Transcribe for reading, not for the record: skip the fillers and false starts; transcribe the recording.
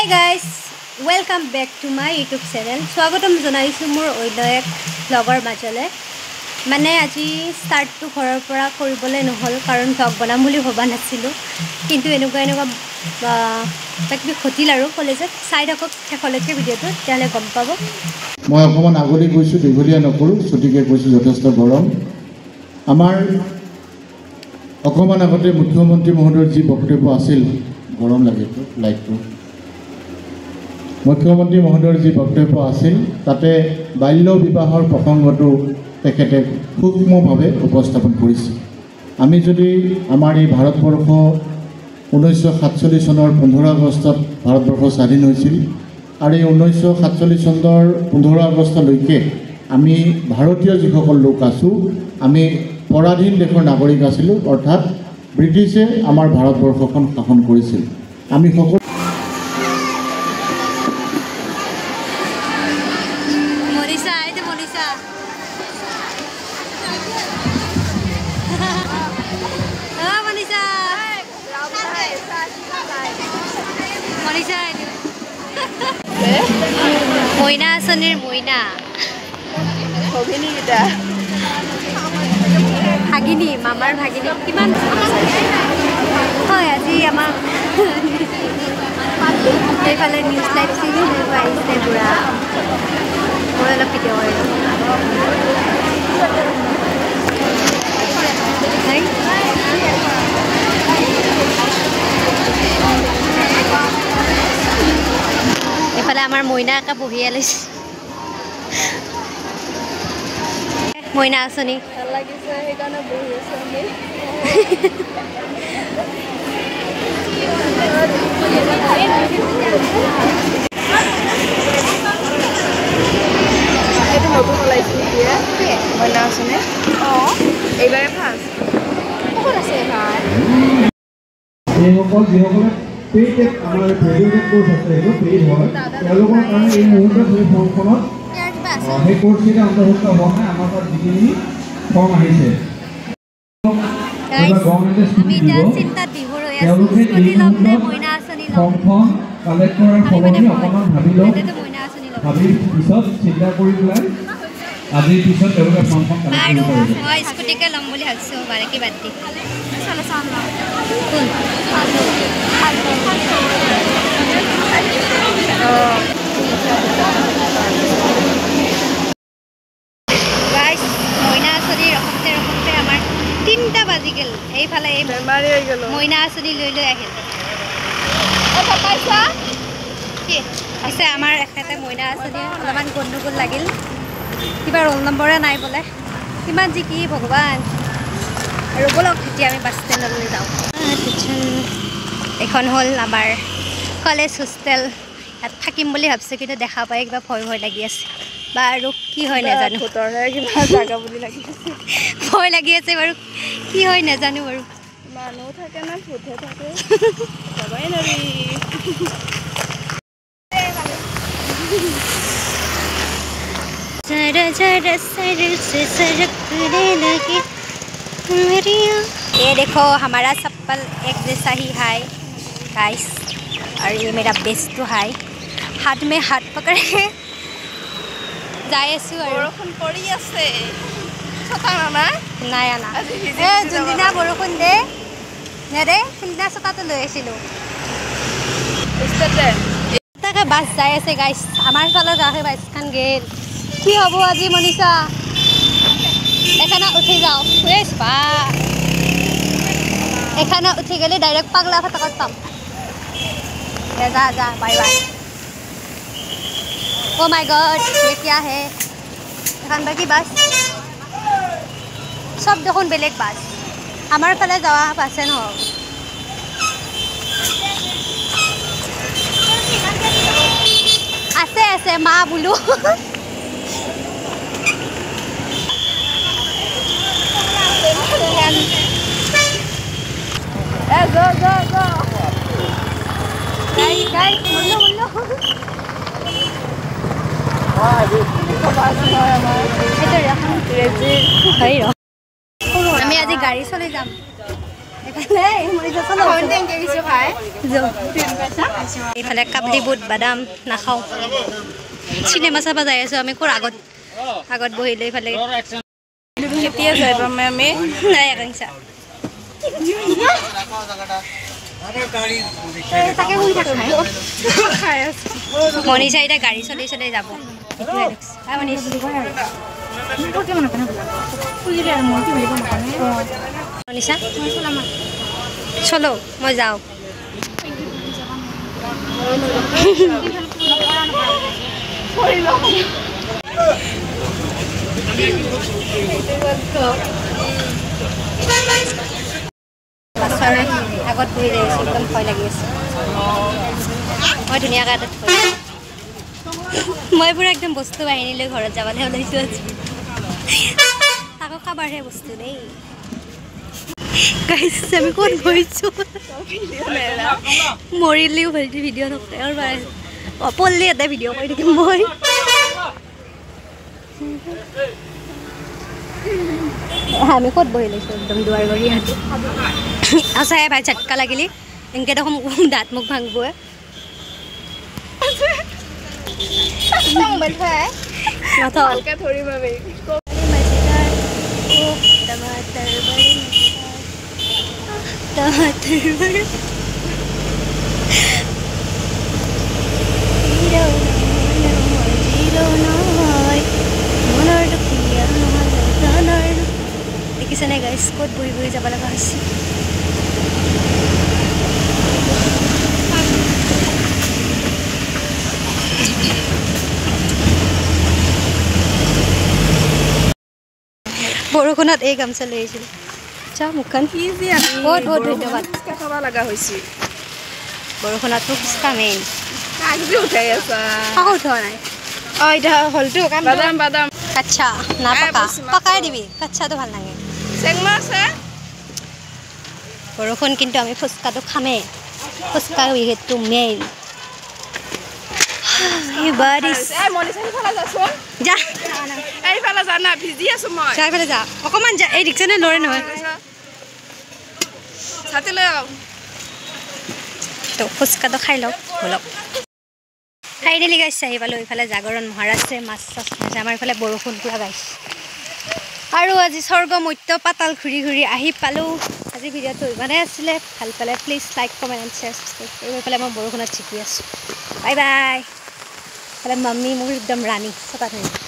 guys, welcome back to my YouTube channel. স্বাগতম জনাইছো মোৰ অন্য এক ব্লগৰ মাজলে। মানে আজি স্টাৰ্ট টু ঘৰৰ পৰা কৰিবলৈ নহল কাৰণ ব্লগ বনাম বুলি ভবা নাছিলো। কিন্তু এনেকুৱা তাকবি খতিল আৰু কলেজত চাই থাকক শেষলৈকে ভিডিঅ'টো তেতিয়ালে গম পাব। মই অকমান আগলি গৈছো দীঘলীয়া নকৰো ছুটিকে গৈছো যথেষ্ট গৰম। আমাৰ অকমান আগতে মুখ্যমন্ত্ৰী মহোদয়ৰ যি বক্তব্য আছিল গৰম লাগে লাইটটো মুখ্যমন্ত্ৰী মহোদয়ৰ যি বক্তব্য আছিল তাতে বাল্য বিবাহৰ প্ৰসংগটো তেখেতে সূক্ষ্মভাৱে উপস্থাপন কৰিছে। আমি যদি আমাৰ এই ভাৰতবৰ্ষ 1947 চনৰ 15 আগষ্টত ভাৰতবৰ্ষ স্বাধীন হৈছিল আৰু এই 1947 চনৰ 15 আগষ্টলৈকে আমি ভাৰতীয় যিসকল লোক আছো আমি পৰাধীন দেশৰ নাগৰিক আছিলোঁ, অৰ্থাৎ ব্ৰিটিছে আমাৰ ভাৰতবৰ্ষখন শাসন কৰিছিল। আমি সকলো মইনা আঁচনিৰ মইনা ভাগিনী মামাৰ ভাগিনী কিমান হয় আজি আমাৰ এইফালে নিউজ লাইভ চিনি আহিছে বুঢ়া মই অলপ ভিডিঅ' কৰিলোঁ। এইফালে আমাৰ মইনা একা বহি আলিছে মইনা আঁচনি ভাল লাগিছে সেইকাৰণে বহি আছো আমি। এইটো নতুন ওলাইছে এতিয়া মইনা আঁচনি। এইবাৰে ফাৰ্ষ্ট বহুত আছে এইবাৰ এইসকল যিসকলে পেইড আমাৰ পেইড কোৰ্চ আছে সেইটো পেইড হয় তেওঁলোকৰ কাৰণে এই মুহূৰ্তত সেই ফৰ্মখনত সেই কোৰ্চকেইটা অন্তৰ্ভুক্ত হোৱা নাই। আমাৰ তাত যিখিনি ফৰ্ম আহিছে ফৰ্মখন কালেক্ট কৰাৰ ফলতে অকণমান ভাবি লওক, ভাবি পিছত চিন্তা কৰি পেলাই আজিৰ পিছত তেওঁলোকে ফৰ্মখন কালেক্ট কৰিব পাৰিব। স্কুটিকে ল'ম বুলি ভাবিছোঁ বাৰে কি বাদ দি মইনা আঁচনি ৰখোতে ৰখোতে আমাৰ 3টা বাজি গ'ল। এইফালে এই মইনা আঁচনি লৈ আহিল পিছে আমাৰ এখেতে মইনা আঁচনি অলপমান গণ্ডগোল লাগিল, কিবা ৰোল নম্বৰে নাই বোলে, কিমান যি কি ভগৱান। আৰু বলক এতিয়া আমি বাছ ষ্টেণ্ডলৈ যাওঁ। এইখন হ'ল আমাৰ কলেজ হোষ্টেল, ইয়াত থাকিম বুলি ভাবিছোঁ কিন্তু দেখা পাই কিবা ভয় ভয় লাগি আছে বা আৰু কি হয় নাজানো, ভয় লাগি আছে বাৰু কি হয় নাজানো বাৰু। মানুহ থাকে না ভূতে থাকে যাবই নোৱাৰি। ये देखो हमारा चप्पल एक जैसा ही है गाइस और ये मेरा बेस्ट तो है। हाथ में हाथ पकड़ के যাই আছো আৰু বৰষুণ পৰি আছে ছটা না নাই আনা যোনদিনা বৰষুণ দে নেৰে সেইদিনা ছটাটো লৈ আহিছিলোঁ। তাকে বাছ যাই আছে গাইছ, আমাৰ ফালত আহে বাছখন গেল কি হ'ব আজি মনীষা এখানে উঠি যাওঁ বা এখানে উঠি গ'লে ডাইৰেক্ট পাগলা ফটাকত পাম। যা যা bye bye. Oh my God ये क्या है এখন বাকি বাছ সব দেখোন বেলেগ বাছ, আমাৰ ফালে যাওয়া বাছে নহ'ব। আছে আছে মা বোলো আমি আজি গাড়ী চলাই যাম। এখানে মনিষা চলো। কোন টেঙ্কে গিছো ভাই? এইফালে কাবলি বুট বাদাম নাখাওঁ চিনেমা চাব যাই আছোঁ আমি ক'ৰ আগত বহিলে এইফালে কেতিয়া যাই পাম আমি নাই আকাংক্ষা মনীষা এতিয়া গাড়ী চলাই চলাই যাব মনীষা চলো মই যাওঁ বাছৰ আগত বহি যাই আছোঁ একদম ভয় লাগি আছে মই ধুনীয়াকৈ এটা থৈ মই পুৰা একদম বস্তু বাহিনী লৈ ঘৰত যাবলৈ ওলাইছোঁ আজি আকৌ খাবাৰহে বস্তু দেই গাইছ আমি ক'ত বহিছোঁ মৰিলেও ভালটি ভিডিঅ' নকৰে আৰু পল্লি এটা ভিডিঅ' কৰি থাকিম মই আমি ক'ত বহি লৈছোঁ একদম দুৱাৰ গৰি হাতে আচাই ভাই ঝটকা লাগিলি এনেকৈ দেখোন দাঁত মুখ ভাঙিবই দেখিছেনে গাইছ ক'ত বহি বহি যাব লগা হৈছে বৰষুণত এই গামছা লৈ আহিছিল চা মুখখন বহুত বহুত ধন্যবাদ খাব লগা হৈছে বৰষুণতো ফুচকা মেইন উঠাই আছা উঠোৱা নাই এতিয়া হলটো বাদাম বাদাম কাচ্চা না পকা পকাই দিবি কাচ্চাটো ভাল লাগে চেংমা আছে বৰষুণ কিন্তু আমি ফুচকাটো খামেই ফুচকা সেইটো মেইন যা এইফালে জানা ভিজি আছো মই এইফালে যা অকণমান যা এই ৰিক্সানে লৰে নহয় ছাতি লৈ আহ তো ফুচকাটো খাই লওক বলক ফাইনেলি গাইছে আহি পালোঁ এইফালে জাগৰণ মহাৰাষ্ট্ৰে মাছ চাছ খাইছে আমাৰ এইফালে বৰষুণ পুৰা গাইছে আৰু আজি স্বৰ্গ মধ্য পাতাল ঘূৰি ঘূৰি আহি পালোঁ আজি ভিডিঅ'টো ইমানেই আছিলে ভাল পালে please like comment and share subscribe এইফালে মই বৰষুণত জিকি আছোঁ বাই বাই এইফালে মাম্মী মোৰ একদম ৰাণী চটা ধৰি